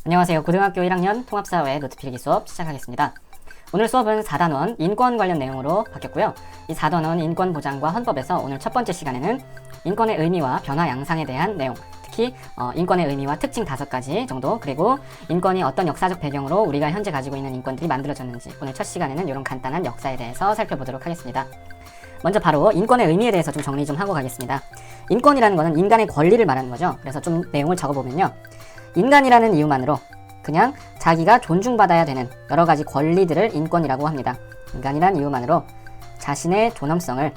안녕하세요. 고등학교 1학년 통합사회 노트필기 수업 시작하겠습니다. 오늘 수업은 4단원 인권 관련 내용으로 바뀌었고요. 이 4단원 인권 보장과 헌법에서 오늘 첫 번째 시간에는 인권의 의미와 변화 양상에 대한 내용, 특히 인권의 의미와 특징 5가지 정도, 그리고 인권이 어떤 역사적 배경으로 우리가 현재 가지고 있는 인권들이 만들어졌는지, 오늘 첫 시간에는 이런 간단한 역사에 대해서 살펴보도록 하겠습니다. 먼저 바로 인권의 의미에 대해서 좀 정리 좀 하고 가겠습니다. 인권이라는 것은 인간의 권리를 말하는 거죠. 그래서 좀 내용을 적어보면요. 인간이라는 이유만으로 그냥 자기가 존중받아야 되는 여러 가지 권리들을 인권이라고 합니다. 인간이란 이유만으로 자신의 존엄성을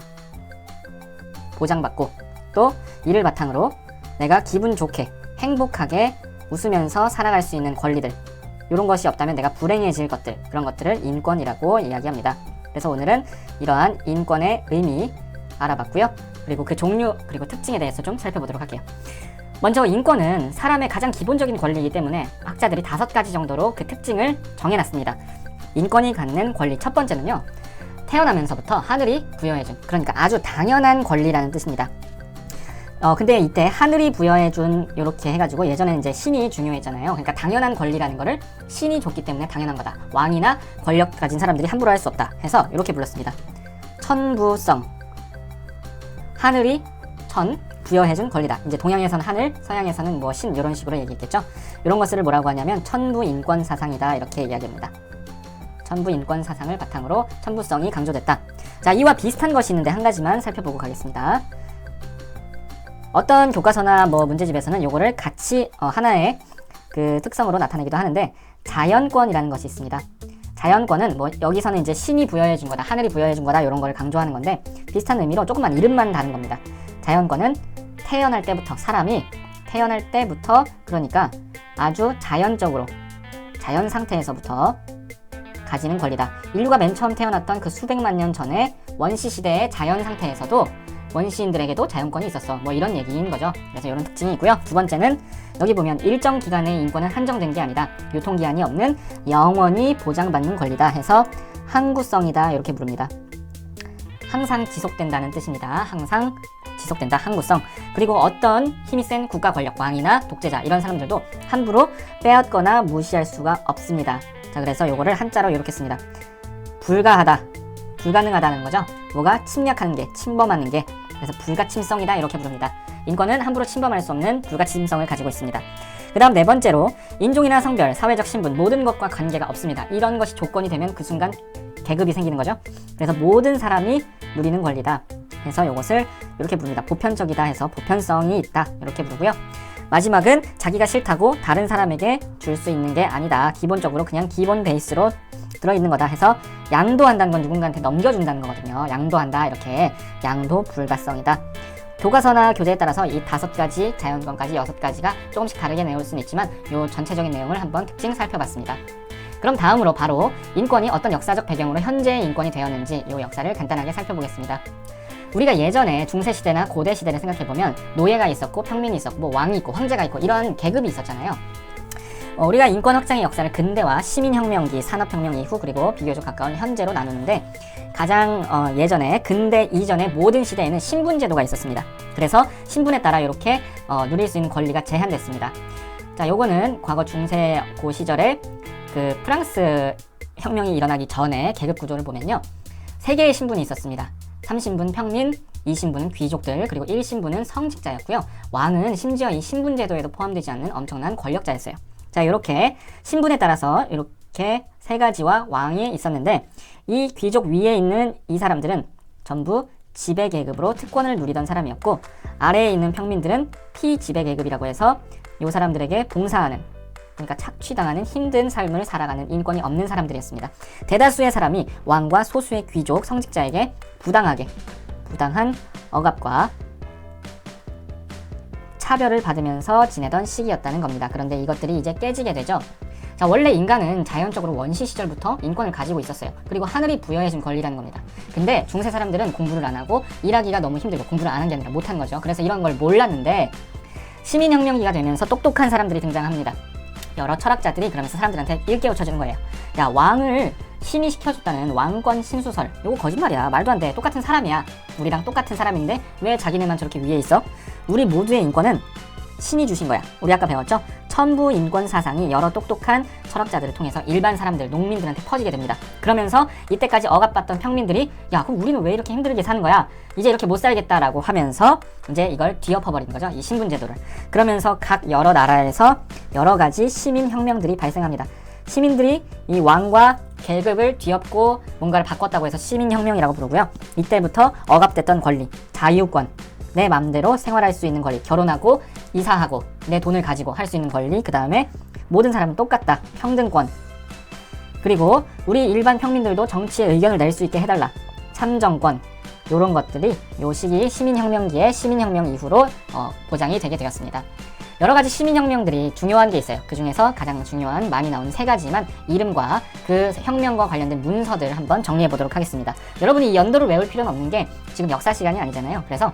보장받고, 또 이를 바탕으로 내가 기분 좋게 행복하게 웃으면서 살아갈 수 있는 권리들, 이런 것이 없다면 내가 불행해질 것들, 그런 것들을 인권이라고 이야기합니다. 그래서 오늘은 이러한 인권의 의미 알아봤고요. 그리고 그 종류, 그리고 특징에 대해서 좀 살펴보도록 할게요. 먼저 인권은 사람의 가장 기본적인 권리이기 때문에 학자들이 5가지 정도로 그 특징을 정해놨습니다. 인권이 갖는 권리 첫 번째는요, 태어나면서부터 하늘이 부여해준, 그러니까 아주 당연한 권리라는 뜻입니다. 근데 이때 하늘이 부여해준 이렇게 해가지고 예전에는 이제 신이 중요했잖아요. 그러니까 당연한 권리라는 거를 신이 줬기 때문에 당연한 거다. 왕이나 권력 가진 사람들이 함부로 할 수 없다 해서 이렇게 불렀습니다. 천부성, 하늘이 부여해준 권리다. 이제 동양에서는 하늘, 서양에서는 뭐 신, 이런 식으로 얘기했겠죠. 이런 것을 뭐라고 하냐면 천부인권 사상이다, 이렇게 이야기합니다. 천부인권 사상을 바탕으로 천부성이 강조됐다. 자, 이와 비슷한 것이 있는데 한 가지만 살펴보고 가겠습니다. 어떤 교과서나 뭐 문제집에서는 요거를 같이 하나의 그 특성으로 나타내기도 하는데, 자연권이라는 것이 있습니다. 자연권은 뭐 여기서는 이제 신이 부여해준 거다, 하늘이 부여해준 거다, 이런 걸 강조하는 건데, 비슷한 의미로 조금만 이름만 다른 겁니다. 자연권은 태어날 때부터, 사람이 태어날 때부터, 그러니까 아주 자연적으로, 자연 상태에서부터 가지는 권리다. 인류가 맨 처음 태어났던 그 수백만 년 전에 원시 시대의 자연 상태에서도 원시인들에게도 자연권이 있었어, 뭐 이런 얘기인 거죠. 그래서 이런 특징이 있고요. 두 번째는 여기 보면 일정 기간의 인권은 한정된 게 아니다, 유통기한이 없는 영원히 보장받는 권리다 해서 항구성이다, 이렇게 부릅니다. 항상 지속된다는 뜻입니다. 항상 지속된다, 항구성. 그리고 어떤 힘이 센 국가 권력, 왕이나 독재자, 이런 사람들도 함부로 빼앗거나 무시할 수가 없습니다. 자, 그래서 요거를 한자로 이렇게 씁니다. 불가하다, 불가능하다는 거죠. 뭐가 침략하는 게, 침범하는 게. 그래서 불가침성이다, 이렇게 부릅니다. 인권은 함부로 침범할 수 없는 불가침성을 가지고 있습니다. 그 다음 네 번째로, 인종이나 성별, 사회적 신분, 모든 것과 관계가 없습니다. 이런 것이 조건이 되면 그 순간 계급이 생기는 거죠. 그래서 모든 사람이 누리는 권리다 해서 이것을 이렇게 부릅니다. 보편적이다 해서 보편성이 있다, 이렇게 부르고요. 마지막은 자기가 싫다고 다른 사람에게 줄 수 있는 게 아니다. 기본적으로 그냥 기본 베이스로 들어있는 거다 해서 양도한다는 건 누군가한테 넘겨준다는 거거든요. 양도한다, 이렇게 양도 불가성이다. 교과서나 교재에 따라서 이 5가지 자연권까지 6가지가 조금씩 다르게 내올 수는 있지만 이 전체적인 내용을 한번 특징 살펴봤습니다. 그럼 다음으로 바로 인권이 어떤 역사적 배경으로 현재의 인권이 되었는지 이 역사를 간단하게 살펴보겠습니다. 우리가 예전에 중세시대나 고대시대를 생각해보면 노예가 있었고 평민이 있었고 뭐 왕이 있고 황제가 있고 이런 계급이 있었잖아요. 우리가 인권 확장의 역사를 근대와 시민혁명기, 산업혁명 이후, 그리고 비교적 가까운 현재로 나누는데, 가장 예전에 근대 이전의 모든 시대에는 신분제도가 있었습니다. 그래서 신분에 따라 이렇게 누릴 수 있는 권리가 제한됐습니다. 자, 요거는 과거 중세 고 시절에 그 프랑스 혁명이 일어나기 전에 계급 구조를 보면요, 3개의 신분이 있었습니다. 3신분 평민, 2신분은 귀족들, 그리고 1신분은 성직자였고요. 왕은 심지어 이 신분제도에도 포함되지 않는 엄청난 권력자였어요. 자, 이렇게 신분에 따라서 이렇게 3가지와 왕이 있었는데, 이 귀족 위에 있는 이 사람들은 전부 지배계급으로 특권을 누리던 사람이었고, 아래에 있는 평민들은 피지배계급이라고 해서 이 사람들에게 봉사하는, 그러니까 착취당하는 힘든 삶을 살아가는 인권이 없는 사람들이었습니다. 대다수의 사람이 왕과 소수의 귀족, 성직자에게 부당한 억압과 차별을 받으면서 지내던 시기였다는 겁니다. 그런데 이것들이 이제 깨지게 되죠. 자, 원래 인간은 자연적으로 원시 시절부터 인권을 가지고 있었어요. 그리고 하늘이 부여해준 권리라는 겁니다. 근데 중세 사람들은 공부를 안 하고 일하기가 너무 힘들고, 공부를 안 한 게 아니라 못한 거죠. 그래서 이런 걸 몰랐는데 시민혁명기가 되면서 똑똑한 사람들이 등장합니다. 여러 철학자들이 그러면서 사람들한테 일깨워쳐 주는 거예요. 야, 왕을 신이 시켜줬다는 왕권 신수설, 이거 거짓말이야. 말도 안 돼. 똑같은 사람이야. 우리랑 똑같은 사람인데 왜 자기네만 저렇게 위에 있어? 우리 모두의 인권은 신이 주신 거야. 우리 아까 배웠죠? 천부 인권 사상이 여러 똑똑한 철학자들을 통해서 일반 사람들, 농민들한테 퍼지게 됩니다. 그러면서 이때까지 억압받던 평민들이 야, 그럼 우리는 왜 이렇게 힘들게 사는 거야? 이제 이렇게 못 살겠다라고 하면서 이제 이걸 뒤엎어버린 거죠. 이 신분제도를. 그러면서 각 여러 나라에서 여러 가지 시민혁명들이 발생합니다. 시민들이 이 왕과 계급을 뒤엎고 뭔가를 바꿨다고 해서 시민혁명이라고 부르고요. 이때부터 억압됐던 권리, 자유권, 내 맘대로 생활할 수 있는 권리, 결혼하고 이사하고 내 돈을 가지고 할 수 있는 권리, 그 다음에 모든 사람은 똑같다, 평등권, 그리고 우리 일반 평민들도 정치에 의견을 낼 수 있게 해달라, 참정권, 요런 것들이 요 시기 시민혁명기에 시민혁명 이후로 보장이 되게 되었습니다. 여러 가지 시민혁명들이 중요한 게 있어요. 그 중에서 가장 중요한 많이 나오는 세 가지만 이름과 그 혁명과 관련된 문서들을 한번 정리해 보도록 하겠습니다. 여러분이 이 연도를 외울 필요는 없는 게 지금 역사 시간이 아니잖아요. 그래서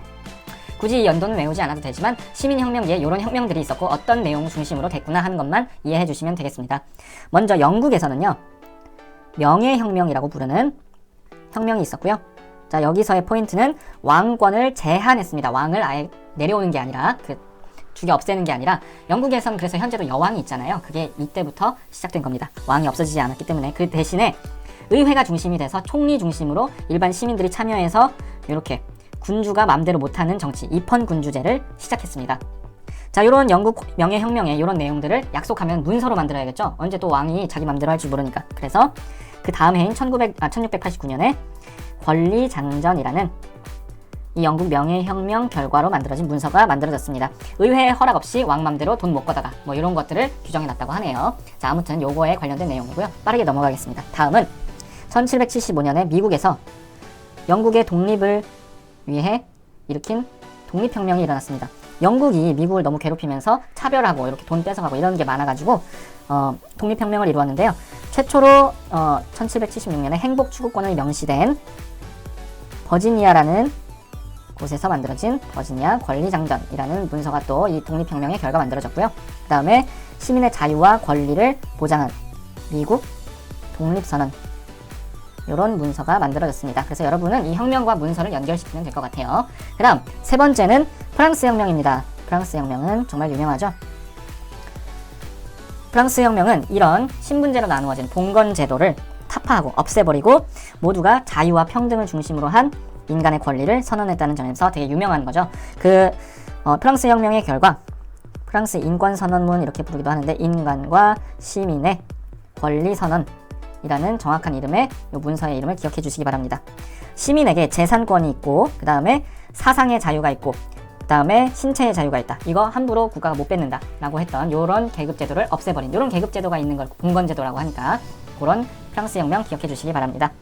굳이 이 연도는 외우지 않아도 되지만 시민혁명기에 이런 혁명들이 있었고 어떤 내용 중심으로 됐구나 하는 것만 이해해 주시면 되겠습니다. 먼저 영국에서는요, 명예혁명이라고 부르는 혁명이 있었고요. 자, 여기서의 포인트는 왕권을 제한했습니다. 왕을 아예 내려오는 게 아니라 죽여 없애는 게 아니라, 영국에선 그래서 현재도 여왕이 있잖아요. 그게 이때부터 시작된 겁니다. 왕이 없어지지 않았기 때문에. 그 대신에 의회가 중심이 돼서 총리 중심으로 일반 시민들이 참여해서 이렇게 군주가 맘대로 못하는 정치, 입헌군주제를 시작했습니다. 자, 요런 영국 명예혁명의 요런 내용들을 약속하면 문서로 만들어야겠죠. 언제 또 왕이 자기 맘대로 할 줄 모르니까. 그래서 그 다음 해인 1689년에 권리장전이라는 이 영국 명예혁명 결과로 만들어진 문서가 만들어졌습니다. 의회의 허락 없이 왕 맘대로 돈 못 걷어가, 뭐 이런 것들을 규정해놨다고 하네요. 자, 아무튼 요거에 관련된 내용이고요. 빠르게 넘어가겠습니다. 다음은 1775년에 미국에서 영국의 독립을 위해 일으킨 독립혁명이 일어났습니다. 영국이 미국을 너무 괴롭히면서 차별하고 이렇게 돈 뺏어가고 이런 게 많아가지고 독립혁명을 이루었는데요. 최초로 1776년에 행복추구권을 명시된 버지니아라는 곳에서 만들어진 버지니아 권리장전이라는 문서가 또 이 독립혁명의 결과 만들어졌고요. 그 다음에 시민의 자유와 권리를 보장한 미국 독립선언, 이런 문서가 만들어졌습니다. 그래서 여러분은 이 혁명과 문서를 연결시키면 될 것 같아요. 그 다음 세 번째는 프랑스 혁명입니다. 프랑스 혁명은 정말 유명하죠. 프랑스 혁명은 이런 신분제로 나누어진 봉건 제도를 타파하고 없애버리고 모두가 자유와 평등을 중심으로 한 인간의 권리를 선언했다는 점에서 되게 유명한 거죠. 프랑스 혁명의 결과, 프랑스 인권선언문 이렇게 부르기도 하는데, 인간과 시민의 권리선언이라는 정확한 이름의 이 문서의 이름을 기억해 주시기 바랍니다. 시민에게 재산권이 있고, 그 다음에 사상의 자유가 있고, 그 다음에 신체의 자유가 있다. 이거 함부로 국가가 못 뺏는다 라고 했던 요런 계급제도를 없애버린, 요런 계급제도가 있는 걸 봉건제도라고 하니까 그런 프랑스 혁명 기억해 주시기 바랍니다.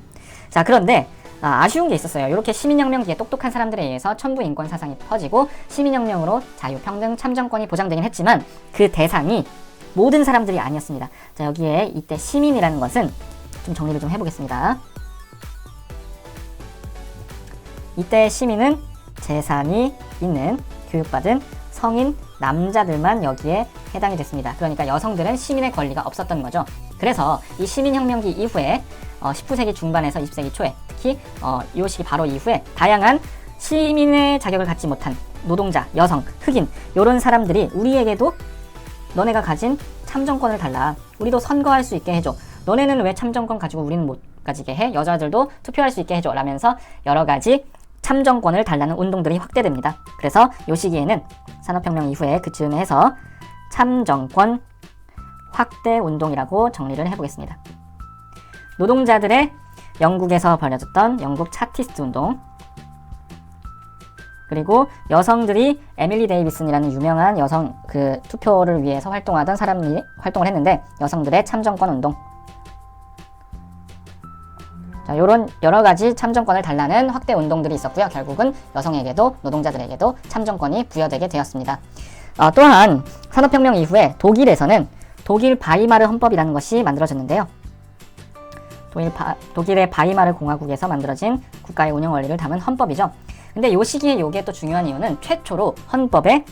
자, 그런데 아쉬운 게 있었어요. 이렇게 시민혁명기에 똑똑한 사람들에 의해서 천부 인권 사상이 퍼지고 시민혁명으로 자유, 평등, 참정권이 보장되긴 했지만 그 대상이 모든 사람들이 아니었습니다. 자, 여기에 이때 시민이라는 것은 좀 정리를 좀 해보겠습니다. 이때 시민은 재산이 있는 교육받은 성인 남자들만 여기에 해당이 됐습니다. 그러니까 여성들은 시민의 권리가 없었던 거죠. 그래서 이 시민혁명기 이후에 19세기 중반에서 20세기 초에 특히 이 시기 바로 이후에 다양한 시민의 자격을 갖지 못한 노동자, 여성, 흑인 이런 사람들이 우리에게도 너네가 가진 참정권을 달라, 우리도 선거할 수 있게 해줘, 너네는 왜 참정권 가지고 우리는 못 가지게 해, 여자들도 투표할 수 있게 해줘 라면서 여러 가지 참정권을 달라는 운동들이 확대됩니다. 그래서 이 시기에는 산업혁명 이후에 그쯤에 해서 참정권 확대 운동이라고 정리를 해보겠습니다. 노동자들의 영국에서 벌어졌던 영국 차티스트 운동, 그리고 여성들이 에밀리 데이비슨이라는 유명한 여성 투표를 위해서 활동하던 사람이 활동을 했는데 여성들의 참정권 운동, 자, 요런 여러 가지 참정권을 달라는 확대 운동들이 있었고요. 결국은 여성에게도 노동자들에게도 참정권이 부여되게 되었습니다. 또한 산업혁명 이후에 독일에서는 독일 바이마르 헌법이라는 것이 만들어졌는데요. 독일의 바이마르 공화국에서 만들어진 국가의 운영 원리를 담은 헌법이죠. 근데 이 시기에 이게 또 중요한 이유는 최초로 헌법에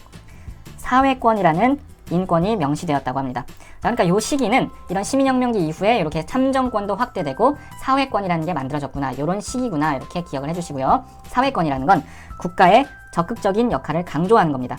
사회권이라는 인권이 명시되었다고 합니다. 그러니까 이 시기는 이런 시민혁명기 이후에 이렇게 참정권도 확대되고 사회권이라는 게 만들어졌구나, 이런 시기구나, 이렇게 기억을 해주시고요. 사회권이라는 건 국가의 적극적인 역할을 강조하는 겁니다.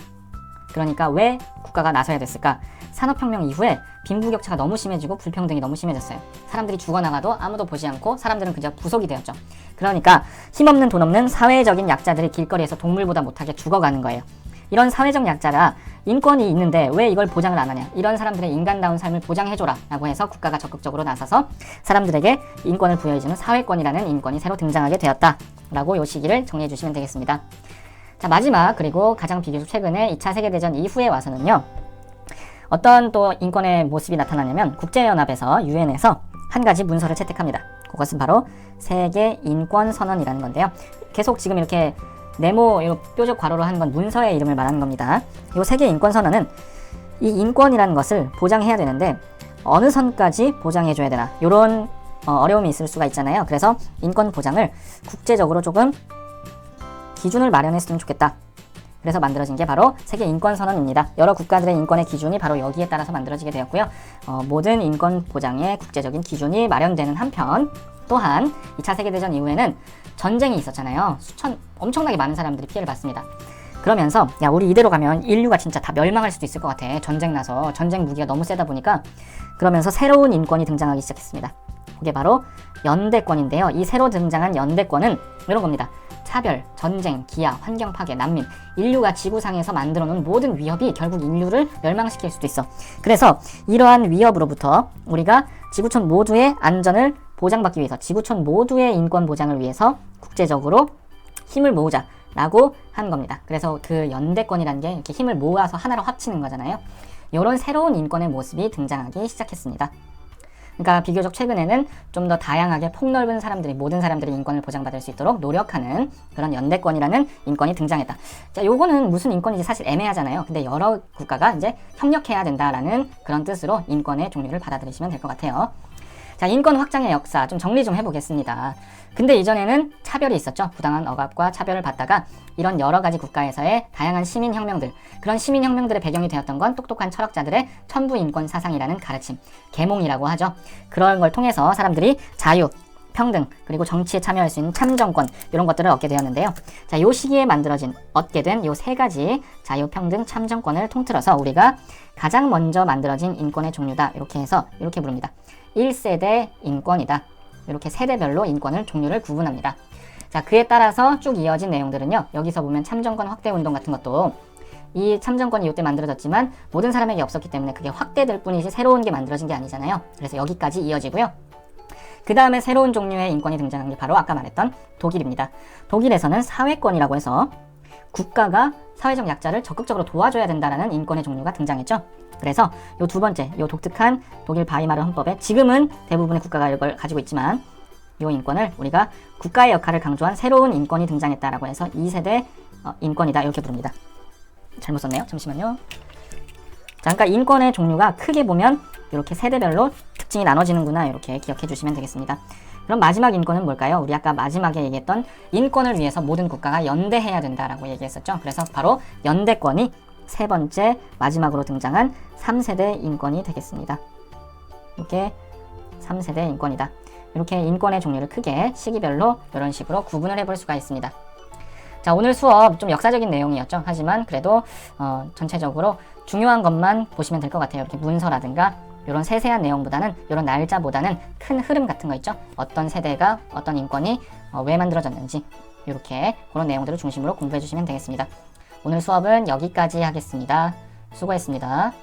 그러니까 왜 국가가 나서야 됐을까? 산업혁명 이후에 빈부격차가 너무 심해지고 불평등이 너무 심해졌어요. 사람들이 죽어나가도 아무도 보지 않고 사람들은 그저 부속이 되었죠. 그러니까 힘없는 돈 없는 사회적인 약자들이 길거리에서 동물보다 못하게 죽어가는 거예요. 이런 사회적 약자라 인권이 있는데 왜 이걸 보장을 안 하냐, 이런 사람들의 인간다운 삶을 보장해줘라 라고 해서 국가가 적극적으로 나서서 사람들에게 인권을 부여해주는 사회권이라는 인권이 새로 등장하게 되었다 라고 이 시기를 정리해 주시면 되겠습니다. 자, 마지막 그리고 가장 비교적 최근에 2차 세계대전 이후에 와서는요, 어떤 또 인권의 모습이 나타나냐면 국제연합에서 유엔에서 한 가지 문서를 채택합니다. 그것은 바로 세계인권선언이라는 건데요. 계속 지금 이렇게 네모 뾰족 괄호로 한 건 문서의 이름을 말하는 겁니다. 이 세계인권선언은 이 인권이라는 것을 보장해야 되는데 어느 선까지 보장해줘야 되나, 이런 어려움이 있을 수가 있잖아요. 그래서 인권 보장을 국제적으로 조금 기준을 마련했으면 좋겠다. 그래서 만들어진 게 바로 세계인권선언입니다. 여러 국가들의 인권의 기준이 바로 여기에 따라서 만들어지게 되었고요. 모든 인권 보장의 국제적인 기준이 마련되는 한편, 또한 2차 세계대전 이후에는 전쟁이 있었잖아요. 엄청나게 많은 사람들이 피해를 봤습니다. 그러면서 야, 우리 이대로 가면 인류가 진짜 다 멸망할 수도 있을 것 같아. 전쟁 나서 전쟁 무기가 너무 세다 보니까. 그러면서 새로운 인권이 등장하기 시작했습니다. 그게 바로 연대권인데요. 이 새로 등장한 연대권은 이런 겁니다. 차별, 전쟁, 기아, 환경 파괴, 난민, 인류가 지구상에서 만들어 놓은 모든 위협이 결국 인류를 멸망시킬 수도 있어. 그래서 이러한 위협으로부터 우리가 지구촌 모두의 안전을 보장받기 위해서, 지구촌 모두의 인권 보장을 위해서 국제적으로 힘을 모으자라고 한 겁니다. 그래서 그 연대권이라는 게 이렇게 힘을 모아서 하나로 합치는 거잖아요. 이런 새로운 인권의 모습이 등장하기 시작했습니다. 그러니까 비교적 최근에는 좀 더 다양하게 폭넓은 사람들이, 모든 사람들이 인권을 보장받을 수 있도록 노력하는 그런 연대권이라는 인권이 등장했다. 자, 요거는 무슨 인권인지 사실 애매하잖아요. 근데 여러 국가가 이제 협력해야 된다라는 그런 뜻으로 인권의 종류를 받아들이시면 될 것 같아요. 자, 인권 확장의 역사 좀 정리 좀 해보겠습니다. 근데 이전에는 차별이 있었죠. 부당한 억압과 차별을 받다가 이런 여러 가지 국가에서의 다양한 시민혁명들, 그런 시민혁명들의 배경이 되었던 건 똑똑한 철학자들의 천부인권 사상이라는 가르침, 계몽이라고 하죠. 그런 걸 통해서 사람들이 자유, 평등, 그리고 정치에 참여할 수 있는 참정권, 이런 것들을 얻게 되었는데요. 자, 요 시기에 얻게 된 요 세 가지 자유, 평등, 참정권을 통틀어서 우리가 가장 먼저 만들어진 인권의 종류다, 이렇게 해서 이렇게 부릅니다. 1세대 인권이다. 이렇게 세대별로 인권을 종류를 구분합니다. 자, 그에 따라서 쭉 이어진 내용들은요, 여기서 보면 참정권 확대 운동 같은 것도 이 참정권이 이때 만들어졌지만 모든 사람에게 없었기 때문에 그게 확대될 뿐이지 새로운 게 만들어진 게 아니잖아요. 그래서 여기까지 이어지고요. 그 다음에 새로운 종류의 인권이 등장한 게 바로 아까 말했던 독일입니다. 독일에서는 사회권이라고 해서 국가가 사회적 약자를 적극적으로 도와줘야 된다라는 인권의 종류가 등장했죠. 그래서 요 두 번째, 요 독특한 독일 바이마르 헌법에 지금은 대부분의 국가가 이걸 가지고 있지만 요 인권을 우리가 국가의 역할을 강조한 새로운 인권이 등장했다라고 해서 2세대 인권이다, 이렇게 부릅니다. 잘못 썼네요. 잠시만요. 자, 그러니까 인권의 종류가 크게 보면 이렇게 세대별로 특징이 나눠지는구나, 이렇게 기억해 주시면 되겠습니다. 그럼 마지막 인권은 뭘까요? 우리 아까 마지막에 얘기했던 인권을 위해서 모든 국가가 연대해야 된다라고 얘기했었죠. 그래서 바로 연대권이 세 번째 마지막으로 등장한 3세대 인권이 되겠습니다. 이렇게 3세대 인권이다. 이렇게 인권의 종류를 크게 시기별로 이런 식으로 구분을 해볼 수가 있습니다. 자, 오늘 수업 좀 역사적인 내용이었죠. 하지만 그래도 전체적으로 중요한 것만 보시면 될 것 같아요. 이렇게 문서라든가 이런 세세한 내용보다는, 이런 날짜보다는 큰 흐름 같은 거 있죠. 어떤 세대가 어떤 인권이 왜 만들어졌는지, 이렇게 그런 내용들을 중심으로 공부해 주시면 되겠습니다. 오늘 수업은 여기까지 하겠습니다. 수고했습니다.